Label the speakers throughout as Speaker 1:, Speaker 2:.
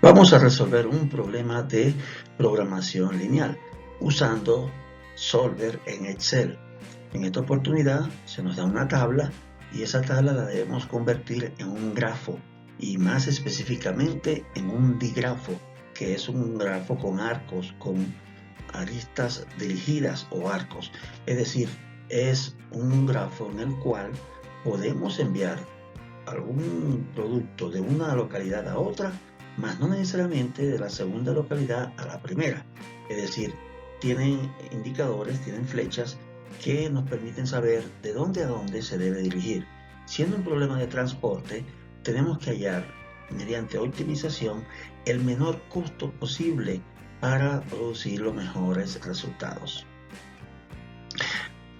Speaker 1: Vamos a resolver un problema de programación lineal usando Solver en Excel. En esta oportunidad se nos da una tabla y esa tabla la debemos convertir en un grafo y más específicamente en un digrafo, que es un grafo con arcos, con aristas dirigidas o arcos. Es decir, es un grafo en el cual podemos enviar algún producto de una localidad a otra, mas no necesariamente de la segunda localidad a la primera. Es decir, tienen indicadores, tienen flechas que nos permiten saber de dónde a dónde se debe dirigir. Siendo un problema de transporte, tenemos que hallar, mediante optimización, el menor costo posible para producir los mejores resultados.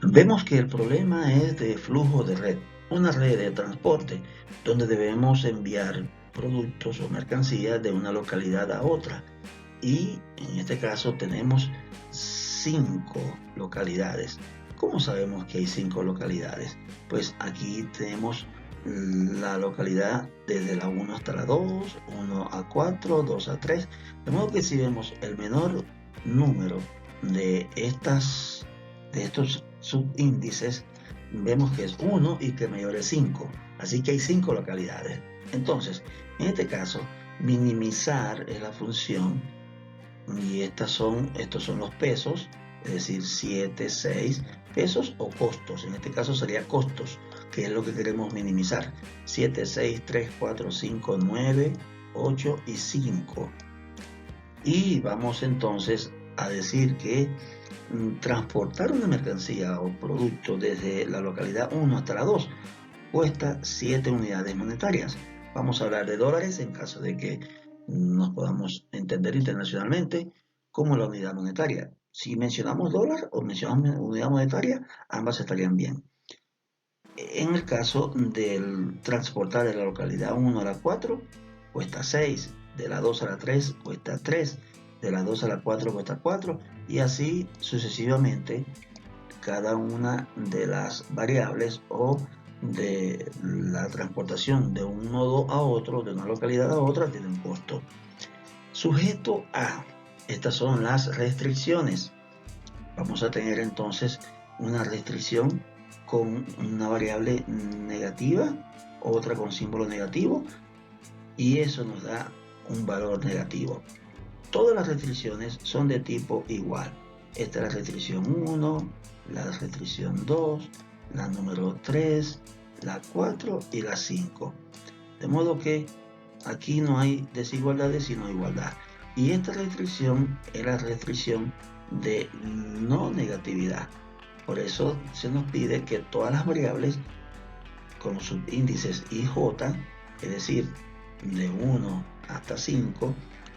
Speaker 1: Vemos que el problema es de flujo de red, una red de transporte donde debemos enviar productos o mercancías de una localidad a otra. Y en este caso tenemos 5 localidades. ¿Cómo sabemos que hay 5 localidades? Pues aquí tenemos la localidad desde la 1 hasta la 2, 1 a 4, 2 a 3. De modo que si vemos el menor número de estos subíndices, vemos que es 1 y que el mayor es 5. Así que hay 5 localidades. Entonces, en este caso, minimizar es la función y estos son los pesos, es decir, 7, 6 pesos o costos. En este caso sería costos, que es lo que queremos minimizar. 7, 6, 3, 4, 5, 9, 8 y 5. Y vamos entonces a decir que transportar una mercancía o producto desde la localidad 1 hasta la 2 cuesta 7 unidades monetarias. Vamos a hablar de dólares en caso de que nos podamos entender internacionalmente como la unidad monetaria. Si mencionamos dólar o mencionamos unidad monetaria, ambas estarían bien. En el caso del transportar de la localidad 1 a la 4, cuesta 6, de la 2 a la 3 cuesta 3, de la 2 a la 4 cuesta 4, y así sucesivamente cada una de las variables o de la transportación de un nodo a otro, de una localidad a otra, tiene un costo. Sujeto a, estas son las restricciones. Vamos a tener entonces una restricción con una variable negativa, otra con símbolo negativo, y eso nos da un valor negativo. Todas las restricciones son de tipo igual. Esta es la restricción 1, la restricción 2, la número 3, la 4 y la 5. De modo que aquí no hay desigualdades sino igualdad. Y esta restricción es la restricción de no negatividad. Por eso se nos pide que todas las variables con los subíndices i, j, es decir, de 1 hasta 5,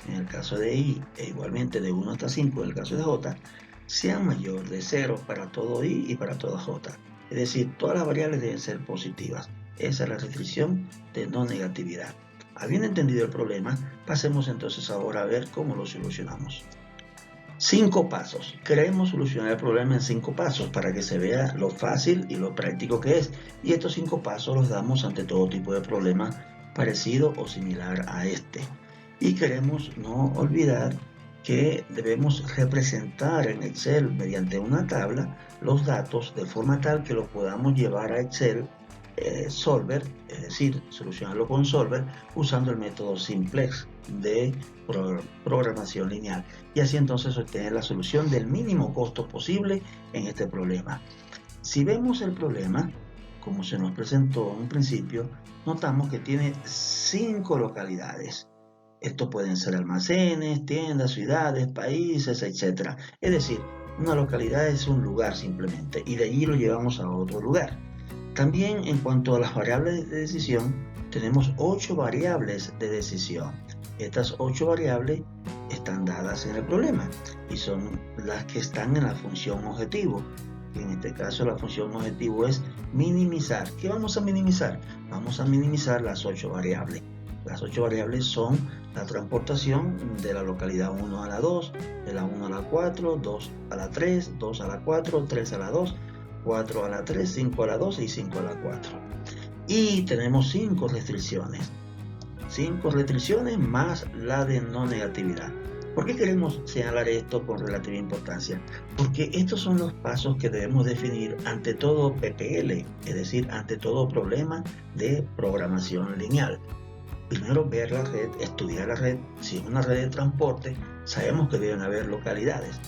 Speaker 1: en el caso de i, e igualmente de 1 hasta 5 en el caso de j, sean mayor de 0 para todo i y para toda j. Es decir, todas las variables deben ser positivas. Esa es la restricción de no negatividad. Habiendo entendido el problema, pasemos entonces ahora a ver cómo lo solucionamos. 5 pasos. Queremos solucionar el problema en 5 pasos para que se vea lo fácil y lo práctico que es. Y estos 5 pasos los damos ante todo tipo de problema parecido o similar a este. Y queremos no olvidar que debemos representar en Excel mediante una tabla los datos de forma tal que los podamos llevar a Excel Solver, es decir, solucionarlo con Solver usando el método simplex de programación lineal, y así entonces obtener la solución del mínimo costo posible en este problema. Si vemos el problema como se nos presentó en un principio, notamos que tiene 5 localidades. Estos pueden ser almacenes, tiendas, ciudades, países, etc. Es decir, una localidad es un lugar simplemente, y de allí lo llevamos a otro lugar. También en cuanto a las variables de decisión, tenemos 8 variables de decisión. Estas 8 variables están dadas en el problema y son las que están en la función objetivo. En este caso la función objetivo es minimizar. ¿Qué vamos a minimizar? Vamos a minimizar las 8 variables. Las 8 variables son la transportación de la localidad 1 a la 2, de la 1 a la 4, 2 a la 3, 2 a la 4, 3 a la 2, 4 a la 3, 5 a la 2 y 5 a la 4. Y tenemos 5 restricciones. 5 restricciones más la de no negatividad. ¿Por qué queremos señalar esto con relativa importancia? Porque estos son los pasos que debemos definir ante todo PPL, es decir, ante todo problema de programación lineal. Primero ver la red, estudiar la red. Si es una red de transporte, sabemos que deben haber localidades.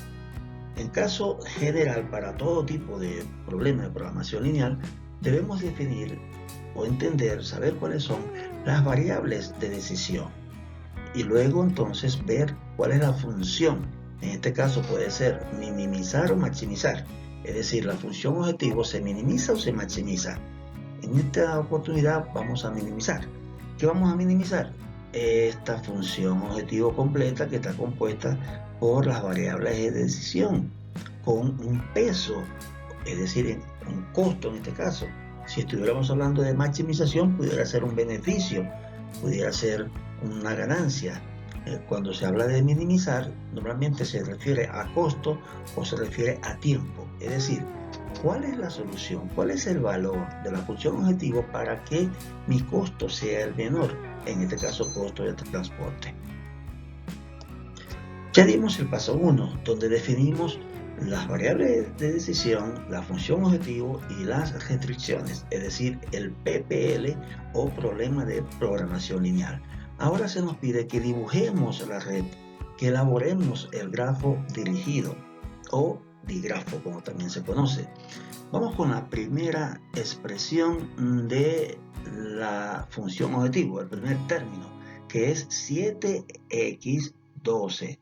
Speaker 1: En caso general, para todo tipo de problema de programación lineal, debemos definir o entender, saber cuáles son las variables de decisión y luego entonces ver cuál es la función. En este caso puede ser minimizar o maximizar, es decir, la función objetivo se minimiza o se maximiza. En esta oportunidad vamos a minimizar. ¿Qué vamos a minimizar? Esta función objetivo completa que está compuesta por las variables de decisión con un peso, es decir, un costo en este caso. Si estuviéramos hablando de maximización, pudiera ser un beneficio, pudiera ser una ganancia. Cuando se habla de minimizar, normalmente se refiere a costo o se refiere a tiempo. Es decir, ¿cuál es la solución? ¿Cuál es el valor de la función objetivo para que mi costo sea el menor? En este caso, costo de transporte. Ya dimos el paso 1, donde definimos las variables de decisión, la función objetivo y las restricciones, es decir, el PPL o problema de programación lineal. Ahora se nos pide que dibujemos la red, que elaboremos el grafo dirigido o digrafo, como también se conoce. Vamos con la primera expresión de la función objetivo, el primer término, que es 7x12.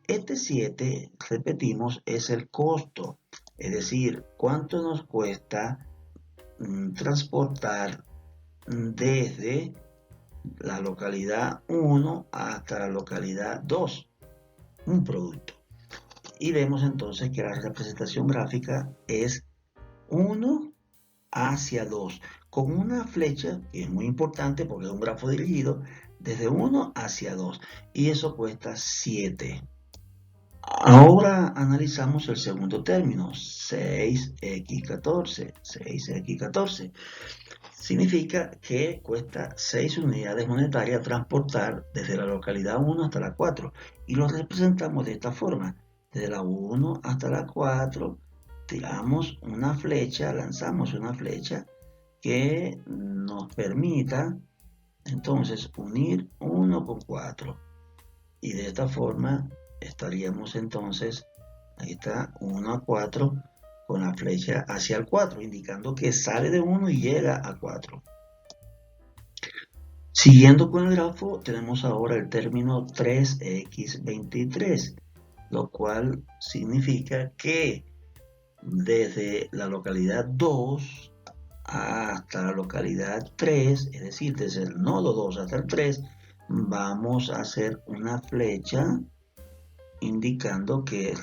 Speaker 1: Este 7, repetimos, es el costo, es decir, cuánto nos cuesta transportar desde la localidad 1 hasta la localidad 2 un producto. Y vemos entonces que la representación gráfica es 1 hacia 2, con una flecha que es muy importante porque es un grafo dirigido desde 1 hacia 2 y eso cuesta 7. Ahora analizamos el segundo término, 6x14. 6x14 significa que cuesta 6 unidades monetarias transportar desde la localidad 1 hasta la 4 y lo representamos de esta forma. Desde la 1 hasta la 4 tiramos una flecha, lanzamos una flecha que nos permita entonces unir 1 con 4 y de esta forma estaríamos entonces, ahí está, 1 a 4 con la flecha hacia el 4, indicando que sale de 1 y llega a 4. Siguiendo con el grafo, tenemos ahora el término 3x23, lo cual significa que desde la localidad 2 hasta la localidad 3, es decir, desde el nodo 2 hasta el 3, vamos a hacer una flecha indicando que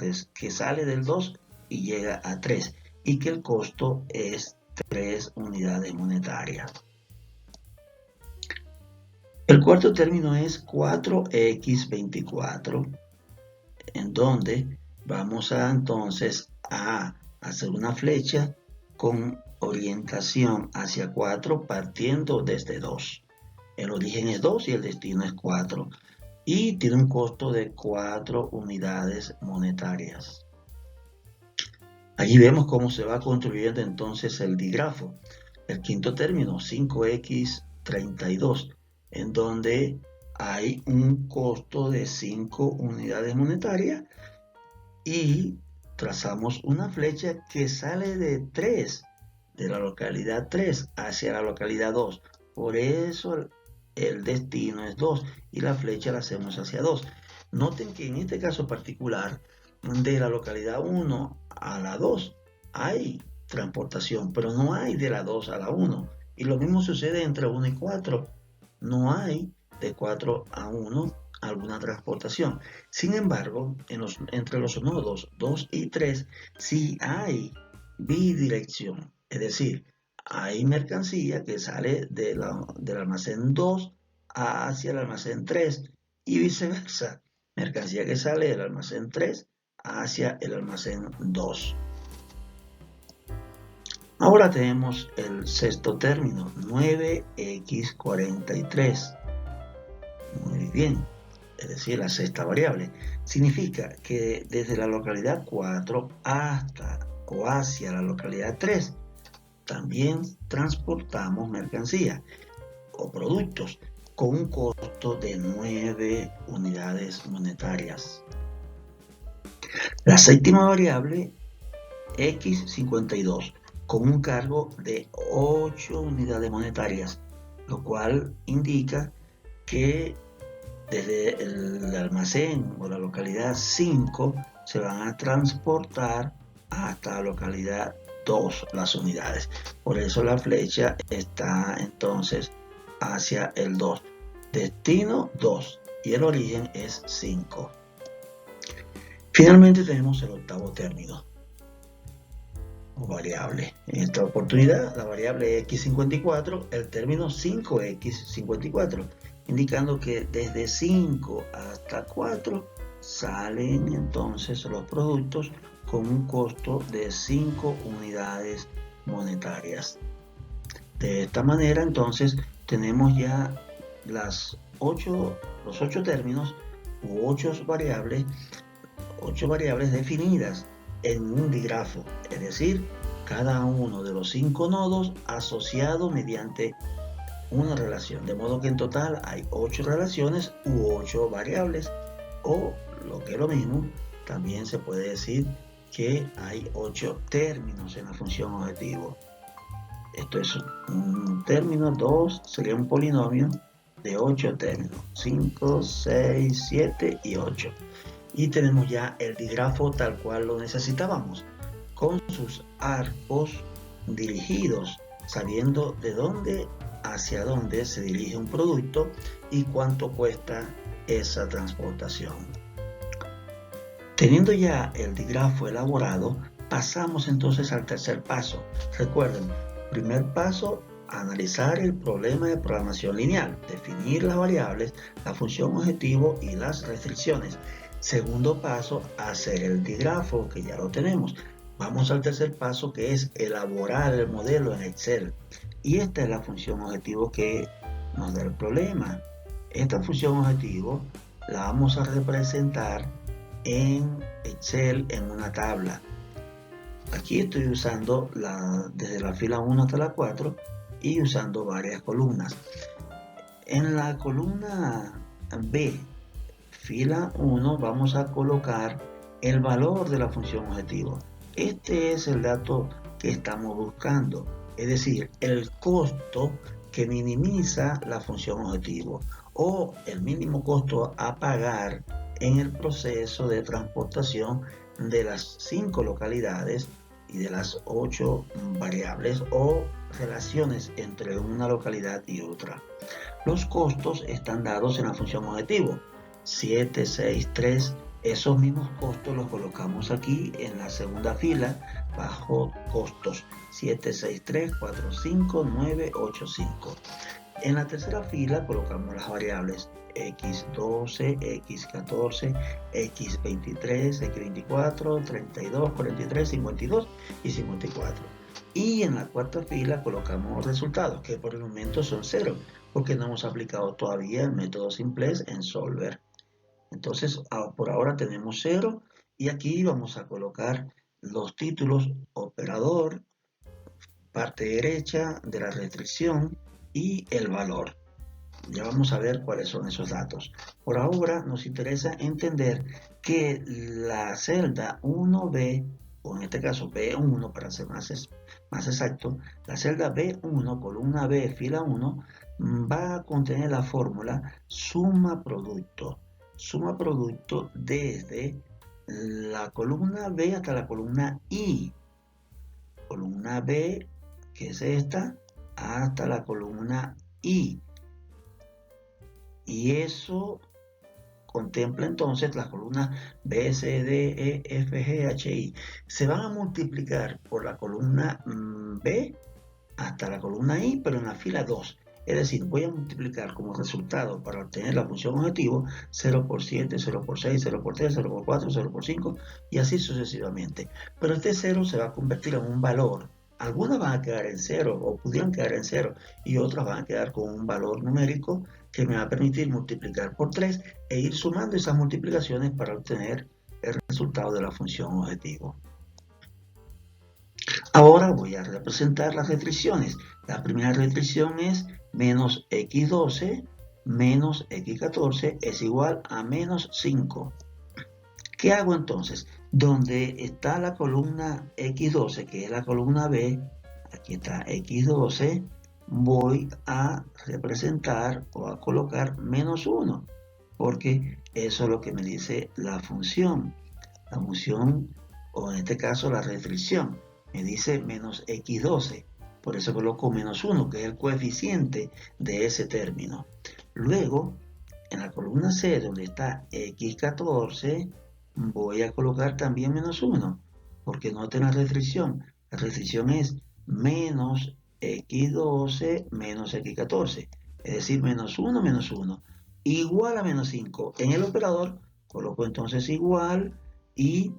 Speaker 1: sale del 2 y llega a 3 y que el costo es 3 unidades monetarias. El cuarto término es 4x24, en donde vamos a entonces a hacer una flecha con orientación hacia 4 partiendo desde 2. El origen es 2 y el destino es 4. Y tiene un costo de 4 unidades monetarias. Allí vemos cómo se va construyendo entonces el digrafo. El quinto término, 5x32, en donde hay un costo de 5 unidades monetarias y trazamos una flecha que sale de 3, de la localidad 3 hacia la localidad 2. Por eso el destino es 2 y la flecha la hacemos hacia 2. Noten que en este caso particular, de la localidad 1 a la 2 hay transportación, pero no hay de la 2 a la 1. Y lo mismo sucede entre 1 y 4. No hay de 4 a 1 alguna transportación. Sin embargo, entre los nodos 2 y 3 sí hay bidirección, es decir, hay mercancía que sale del almacén 2 hacia el almacén 3 y viceversa, mercancía que sale del almacén 3 hacia el almacén 2. Ahora tenemos el sexto término, 9x43, Muy bien, es decir, la sexta variable. Significa que desde la localidad 4 hasta o hacia la localidad 3 también transportamos mercancía o productos con un costo de 9 unidades monetarias. La séptima variable, X52, con un cargo de 8 unidades monetarias, lo cual indica que desde el almacén o la localidad 5 se van a transportar hasta la localidad 2 las unidades. Por eso la flecha está entonces hacia el 2. Destino 2 y el origen es 5. Finalmente tenemos el octavo término o variable. En esta oportunidad la variable x54, el término 5x54, indicando que desde 5 hasta 4 salen entonces los productos con un costo de 5 unidades monetarias. De esta manera entonces tenemos ya los 8 términos u 8 variables definidas en un digrafo, es decir, cada uno de los 5 nodos asociado mediante una relación, de modo que en total hay 8 relaciones u 8 variables, o lo que es lo mismo, también se puede decir que hay 8 términos en la función objetivo. Esto es un término, 2 sería un polinomio de 8 términos, 5, 6, 7 y 8. Y tenemos ya el digrafo tal cual lo necesitábamos, con sus arcos dirigidos, sabiendo de dónde hacia dónde se dirige un producto y cuánto cuesta esa transportación. Teniendo ya el digrafo elaborado, pasamos entonces al tercer paso. Recuerden, primer paso, analizar el problema de programación lineal, definir las variables, la función objetivo y las restricciones. Segundo paso, hacer el digrafo, que ya lo tenemos. Vamos al tercer paso, que es elaborar el modelo en Excel. Y esta es la función objetivo que nos da el problema. Esta función objetivo la vamos a representar en Excel en una tabla. Aquí estoy usando desde la fila 1 hasta la 4 y usando varias columnas. En la columna B, fila 1, vamos a colocar el valor de la función objetivo. Este es el dato que estamos buscando, es decir, el costo que minimiza la función objetivo o el mínimo costo a pagar en el proceso de transportación de las 5 localidades y de las 8 variables o relaciones entre una localidad y otra. Los costos están dados en la función objetivo, 7, 6, 3. Esos mismos costos los colocamos aquí en la segunda fila bajo costos, 7, 6, 3, 4, 5, 9, 8, 5. En la tercera fila colocamos las variables x12, x14, x23, x24, 32, 43, 52 y 54. Y en la cuarta fila colocamos los resultados, que por el momento son 0, porque no hemos aplicado todavía el método simplex en Solver. Entonces, por ahora tenemos 0 y aquí vamos a colocar los títulos operador, parte derecha de la restricción y el valor. Ya vamos a ver cuáles son esos datos. Por ahora nos interesa entender que la celda 1B, o en este caso B1 para ser más exacto, la celda B1, columna B, fila 1, va a contener la fórmula suma producto. Suma producto desde la columna B hasta la columna I. Columna B, que es esta, hasta la columna I. Y eso contempla entonces las columnas B, C, D, E, F, G, H, I. Se van a multiplicar por la columna B hasta la columna I, pero en la fila 2. Es decir, voy a multiplicar como resultado para obtener la función objetivo 0 por 7, 0 por 6, 0 por 3, 0 por 4, 0 por 5 y así sucesivamente. Pero este 0 se va a convertir en un valor. Algunas van a quedar en 0 o pudieran quedar en 0 y otras van a quedar con un valor numérico que me va a permitir multiplicar por 3 e ir sumando esas multiplicaciones para obtener el resultado de la función objetivo. Ahora voy a representar las restricciones. La primera restricción es menos x12 menos x14 es igual a menos 5. ¿Qué hago entonces? Donde está la columna x12, que es la columna B, aquí está x12, voy a representar o a colocar menos 1, porque eso es lo que me dice la función. La función, o en este caso la restricción, me dice menos x12. Por eso coloco menos 1, que es el coeficiente de ese término. Luego, en la columna C, donde está x14, voy a colocar también menos 1, porque noten la restricción. La restricción es menos x12 menos x14, es decir, menos 1, igual a menos 5. En el operador coloco entonces igual y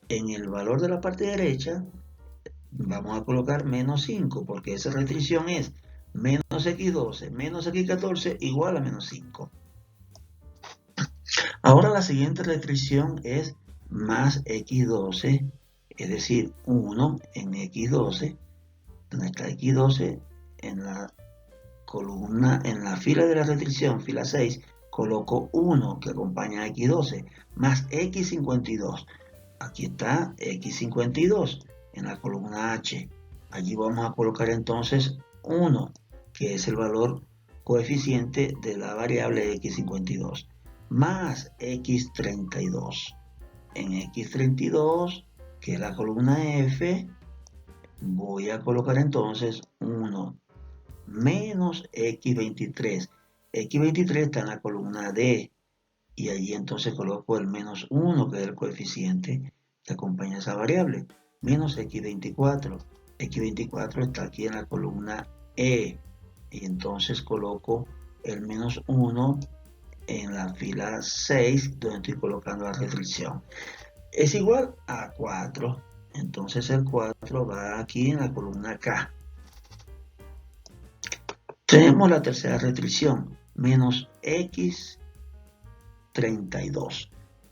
Speaker 1: en el valor de la parte derecha vamos a colocar menos 5, porque esa restricción es menos x12 menos x14 igual a menos 5. Ahora la siguiente restricción es más x12, es decir, 1 en x12, donde está x12 en la columna, en la fila de la restricción, fila 6, coloco 1 que acompaña a x12, más x52. Aquí está x52 en la columna H. Allí vamos a colocar entonces 1, que es el valor coeficiente de la variable x52, más x32. En x32, que es la columna F, voy a colocar entonces 1 menos x23. x23 está en la columna D, y allí entonces coloco el menos 1, que es el coeficiente que acompaña esa variable, menos x24. x24 está aquí en la columna E, y entonces coloco el menos 1 en la fila 6, donde estoy colocando la restricción. Es igual a 4, entonces el 4 va aquí en la columna K. Tenemos la tercera restricción, menos x32.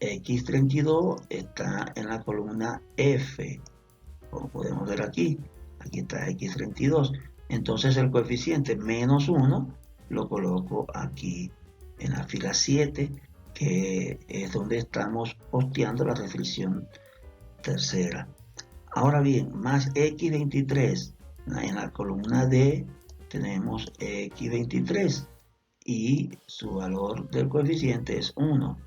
Speaker 1: x32 está en la columna F, como podemos ver aquí. Aquí está x32. Entonces el coeficiente menos 1 lo coloco aquí en la fila 7, que es donde estamos posteando la restricción tercera. Ahora bien, más x23, en la columna D tenemos x23 y su valor del coeficiente es 1,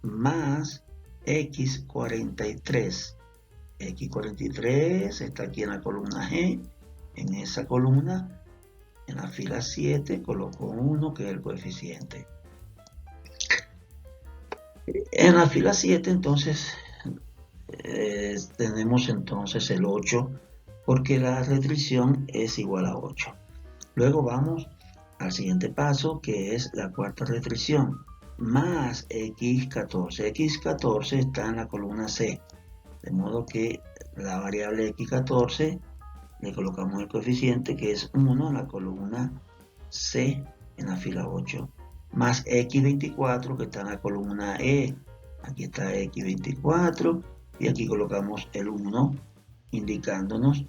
Speaker 1: más x43. x43 está aquí en la columna G. En esa columna, en la fila 7, coloco 1, que es el coeficiente. En la fila 7, entonces, tenemos entonces el 8, porque la restricción es igual a 8. Luego vamos al siguiente paso, que es la cuarta restricción, más x14. x14 está en la columna C, de modo que la variable x14 le colocamos el coeficiente, que es 1, en la columna C, en la fila 8, más x24, que está en la columna E. Aquí está x24 y aquí colocamos el 1, indicándonos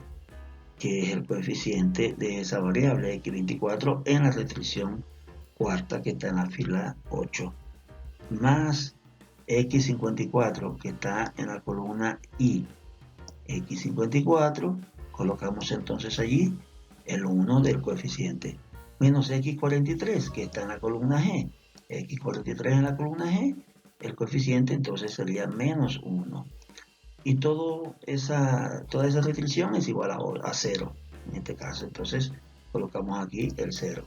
Speaker 1: que es el coeficiente de esa variable x24 en la restricción cuarta, que está en la fila 8, más x54, que está en la columna I. x54, colocamos entonces allí el 1 del coeficiente, menos x43, que está en la columna G. x43 en la columna G, el coeficiente entonces sería menos 1. Y toda esa restricción es igual a 0, en este caso. Entonces colocamos aquí el 0.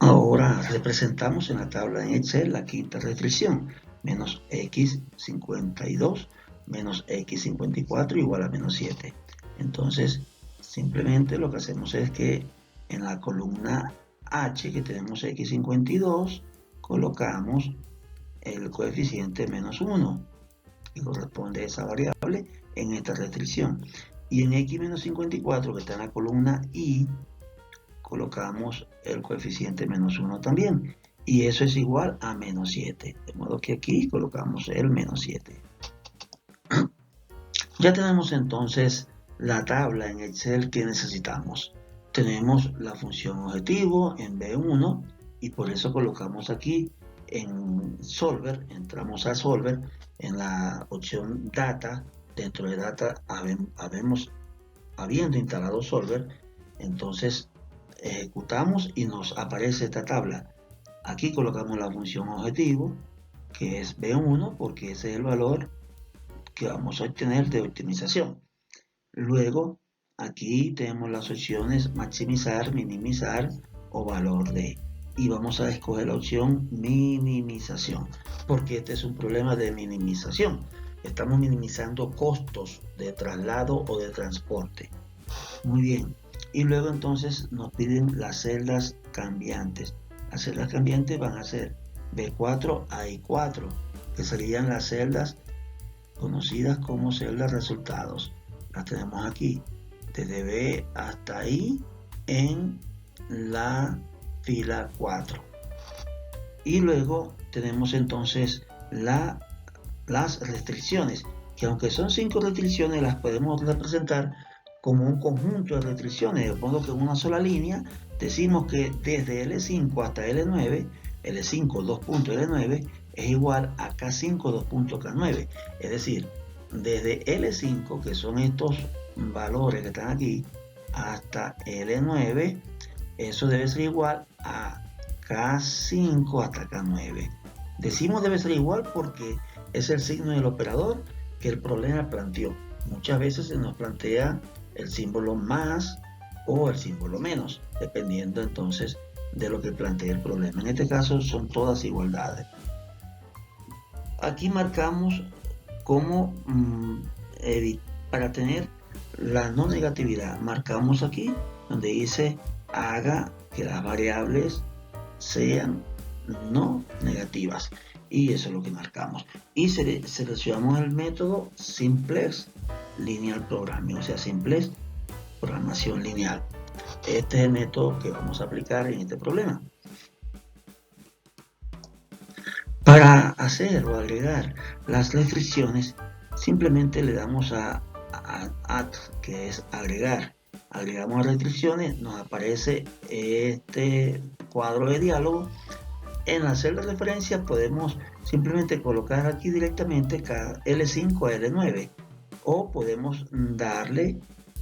Speaker 1: Ahora representamos en la tabla en Excel la quinta restricción, menos x52 menos x54 igual a menos 7. Entonces simplemente lo que hacemos es que en la columna H, que tenemos x52, colocamos el coeficiente menos 1, que corresponde a esa variable en esta restricción. Y en x menos 54, que está en la columna I, colocamos el coeficiente -1 también. Y eso es igual a -7. De modo que aquí colocamos el -7. Ya tenemos entonces la tabla en Excel que necesitamos. Tenemos la función objetivo en B1 y por eso colocamos aquí en Solver, entramos a Solver, en la opción Data, dentro de Data habiendo instalado Solver, entonces ejecutamos y nos aparece esta tabla. Aquí colocamos la función objetivo, que es B1, porque ese es el valor que vamos a obtener de optimización. Luego, aquí tenemos las opciones maximizar, minimizar o valor de. Y vamos a escoger la opción minimización, porque este es un problema de minimización. Estamos minimizando costos de traslado o de transporte. Muy bien. Y luego entonces nos piden las celdas cambiantes. Las celdas cambiantes van a ser B4 a I4, que serían las celdas conocidas como celdas resultados. Las tenemos aquí, desde B hasta I en la fila 4. Y luego tenemos entonces las restricciones, que aunque son 5 restricciones, las podemos representar como un conjunto de restricciones, de modo que en una sola línea decimos que desde L5 hasta L9, L5 2.L9 es igual a K5 2.K9, es decir, desde L5, que son estos valores que están aquí, hasta L9, eso debe ser igual a K5 hasta K9. Decimos debe ser igual porque es el signo del operador que el problema planteó. Muchas veces se nos plantea el símbolo más o el símbolo menos, dependiendo entonces de lo que plantea el problema. En este caso son todas igualdades. Aquí marcamos cómo para tener la no negatividad. Marcamos aquí donde dice haga que las variables sean no negativas. Y eso es lo que marcamos. Y seleccionamos el método Simplex Linear Programming, o sea, Simplex Programación Lineal. Este es el método que vamos a aplicar en este problema. Para hacer o agregar las restricciones, simplemente le damos a Add, que es agregar. Agregamos restricciones, nos aparece este cuadro de diálogo. En la celda de referencia podemos simplemente colocar aquí directamente L5 a L9 o podemos darle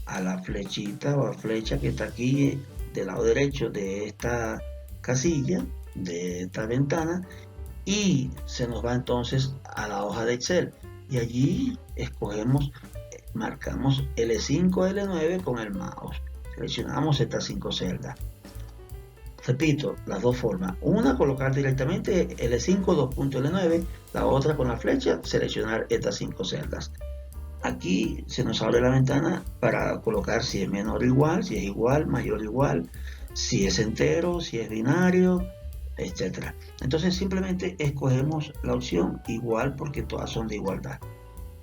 Speaker 1: a la flechita o a flecha que está aquí del lado derecho de esta casilla, de esta ventana, y se nos va entonces a la hoja de Excel y allí escogemos, marcamos L5 a L9 con el mouse, seleccionamos estas 5 celdas. Repito, las dos formas. Una, colocar directamente L5 2.L9, la otra con la flecha, seleccionar estas 5 celdas. Aquí se nos abre la ventana para colocar si es menor o igual, si es igual, mayor o igual, si es entero, si es binario, etc. Entonces simplemente escogemos la opción igual porque todas son de igualdad.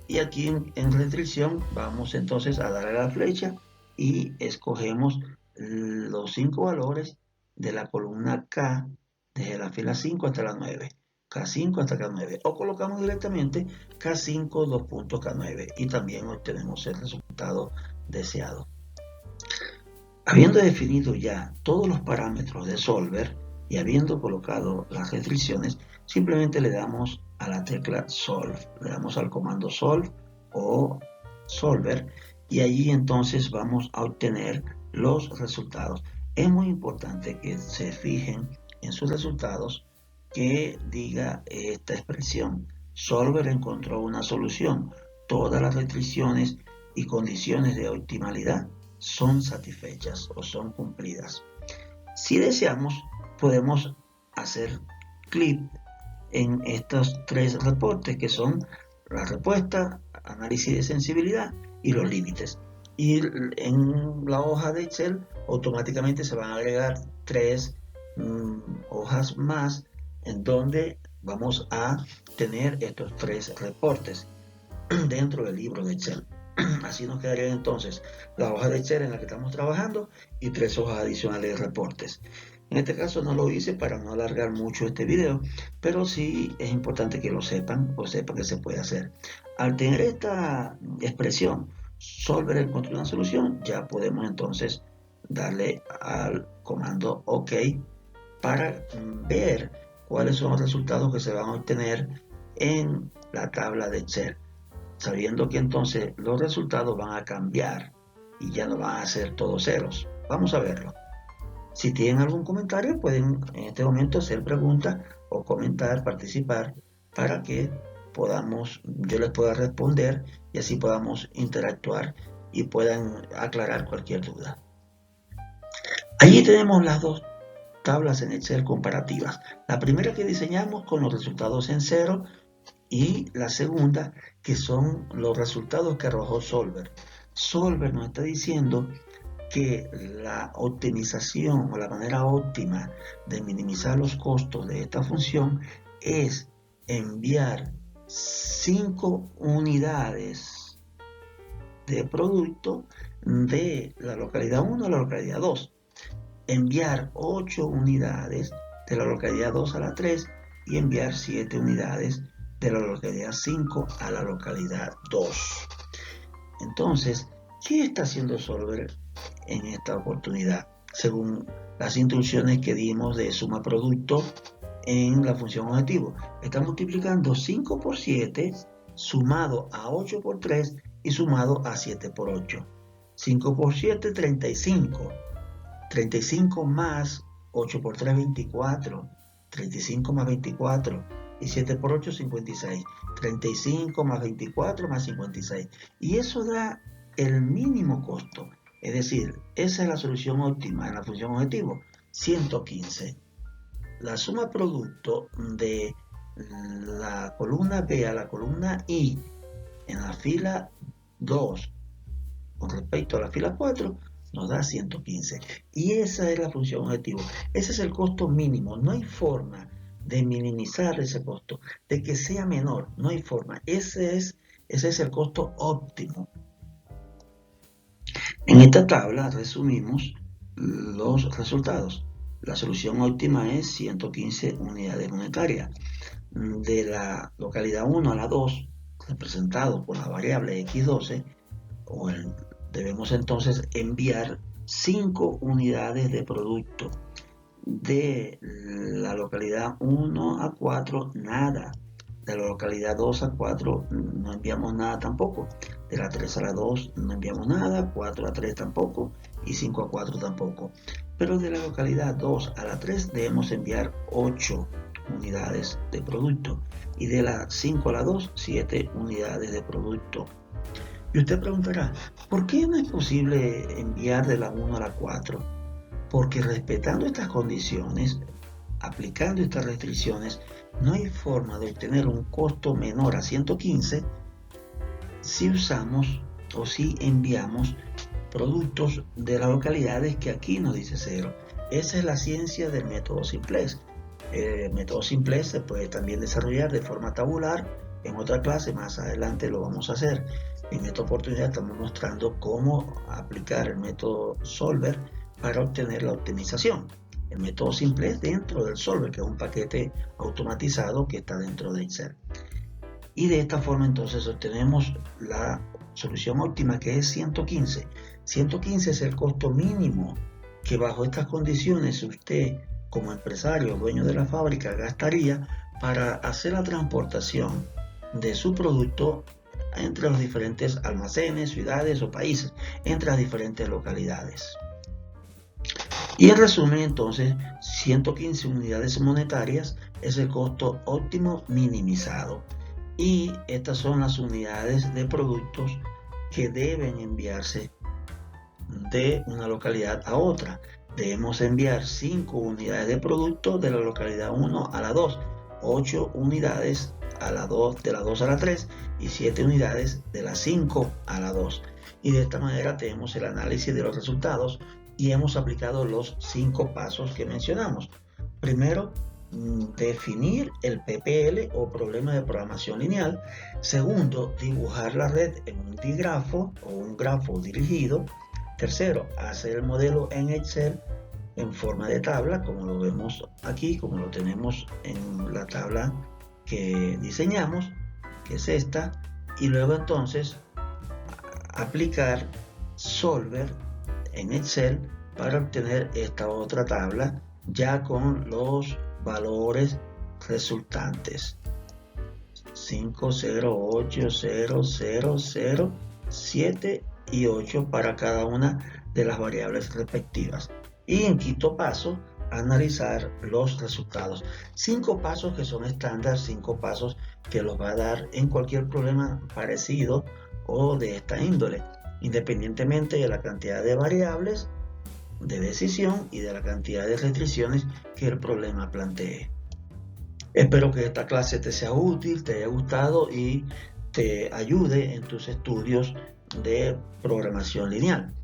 Speaker 1: Y aquí en restricción vamos entonces a dar a la flecha y escogemos los 5 valores de la columna K desde la fila 5 hasta la 9. K5 hasta K9 o colocamos directamente K5 2.K9 y también obtenemos el resultado deseado. Habiendo definido ya todos los parámetros de Solver y habiendo colocado las restricciones, simplemente le damos a la tecla Solve, le damos al comando Solve o Solver y allí entonces vamos a obtener los resultados. Es muy importante que se fijen en sus resultados que diga esta expresión: Solver encontró una solución, todas las restricciones y condiciones de optimalidad son satisfechas o son cumplidas. Si deseamos, podemos hacer clic en estos 3 reportes que son la respuesta, análisis de sensibilidad y los límites. Y en la hoja de Excel automáticamente se van a agregar 3 hojas más en donde vamos a tener estos 3 reportes dentro del libro de Excel. Así nos quedarían entonces la hoja de Excel en la que estamos trabajando y 3 hojas adicionales de reportes. En este caso no lo hice para no alargar mucho este video, pero sí es importante que lo sepan o sepan que se puede hacer. Al tener esta expresión, solver encontró una solución, ya podemos entonces darle al comando OK para ver cuáles son los resultados que se van a obtener en la tabla de Excel, sabiendo que entonces los resultados van a cambiar y ya no van a ser todos ceros. Vamos a verlo. Si tienen algún comentario, pueden en este momento hacer preguntas o comentar, participar, para que yo les pueda responder y así podamos interactuar y puedan aclarar cualquier duda. Allí tenemos las dos tablas en Excel comparativas. La primera que diseñamos con los resultados en cero y la segunda que son los resultados que arrojó Solver. Solver nos está diciendo que la optimización o la manera óptima de minimizar los costos de esta función es enviar 5 unidades de producto de la localidad 1 a la localidad 2, enviar 8 unidades de la localidad 2 a la 3 y enviar 7 unidades de la localidad 5 a la localidad 2. Entonces, ¿qué está haciendo Solver en esta oportunidad? Según las instrucciones que dimos de suma producto en la función objetivo, está multiplicando 5 por 7 sumado a 8 por 3 y sumado a 7 por 8. 5 por 7, 35. 35 más 8 por 3, 24. 35 más 24. Y 7 por 8, 56. 35 más 24 más 56. Y eso da el mínimo costo. Es decir, esa es la solución óptima en la función objetivo, 115. La suma producto de la columna B a la columna I en la fila 2 con respecto a la fila 4 nos da 115. Y esa es la función objetivo. Ese es el costo mínimo. No hay forma de minimizar ese costo, de que sea menor. No hay forma. Ese es el costo óptimo. En esta tabla resumimos los resultados. La solución óptima es 115 unidades monetarias. De la localidad 1 a la 2, representado por la variable x12, debemos entonces enviar 5 unidades de producto. De la localidad 1 a 4, nada. De la localidad 2 a 4 no enviamos nada tampoco. De la 3 a la 2 no enviamos nada, 4 a 3 tampoco y 5 a 4 tampoco. Pero de la localidad 2 a la 3 debemos enviar 8 unidades de producto. Y de la 5 a la 2, 7 unidades de producto. Y usted preguntará, ¿por qué no es posible enviar de la 1 a la 4? Porque respetando estas condiciones, aplicando estas restricciones, no hay forma de obtener un costo menor a 115 si usamos o si enviamos productos de las localidades que aquí nos dice 0. Esa es la ciencia del método Simplex. El método Simplex se puede también desarrollar de forma tabular. En otra clase más adelante lo vamos a hacer. En esta oportunidad estamos mostrando cómo aplicar el método Solver para obtener la optimización. El método Simplex dentro del Solver, que es un paquete automatizado que está dentro de Excel. Y de esta forma entonces obtenemos la solución óptima, que es 115. 115 es el costo mínimo que bajo estas condiciones usted como empresario, dueño de la fábrica, gastaría para hacer la transportación de su producto entre los diferentes almacenes, ciudades o países, entre las diferentes localidades. Y en resumen, entonces, 115 unidades monetarias es el costo óptimo minimizado. Y estas son las unidades de productos que deben enviarse de una localidad a otra. Debemos enviar 5 unidades de producto de la localidad 1 a la 2, 8 unidades a la 2, de la 2 a la 3 y 7 unidades de la 5 a la 2. Y de esta manera tenemos el análisis de los resultados y hemos aplicado los 5 pasos que mencionamos. Primero, definir el PPL o problema de programación lineal. Segundo, dibujar la red en un digrafo o un grafo dirigido. Tercero, hacer el modelo en Excel en forma de tabla, como lo vemos aquí, como lo tenemos en la tabla que diseñamos, que es esta. Y luego entonces aplicar Solver en Excel para obtener esta otra tabla ya con los valores resultantes. 5, 0, 8, 0, 0, 0, 7 y 8 para cada una de las variables respectivas. Y en quinto paso, analizar los resultados. 5 pasos que son estándar, 5 pasos que los va a dar en cualquier problema parecido o de esta índole, independientemente de la cantidad de variables de decisión y de la cantidad de restricciones que el problema plantee. Espero que esta clase te sea útil, te haya gustado y te ayude en tus estudios de programación lineal.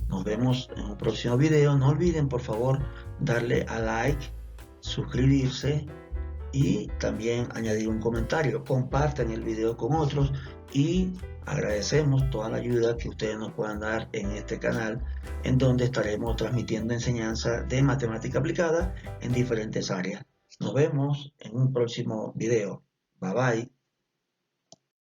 Speaker 1: Nos vemos en un próximo video. No olviden, por favor, darle a like, suscribirse y también añadir un comentario. Compartan el video con otros y agradecemos toda la ayuda que ustedes nos puedan dar en este canal, en donde estaremos transmitiendo enseñanza de matemática aplicada en diferentes áreas. Nos vemos en un próximo video. Bye bye.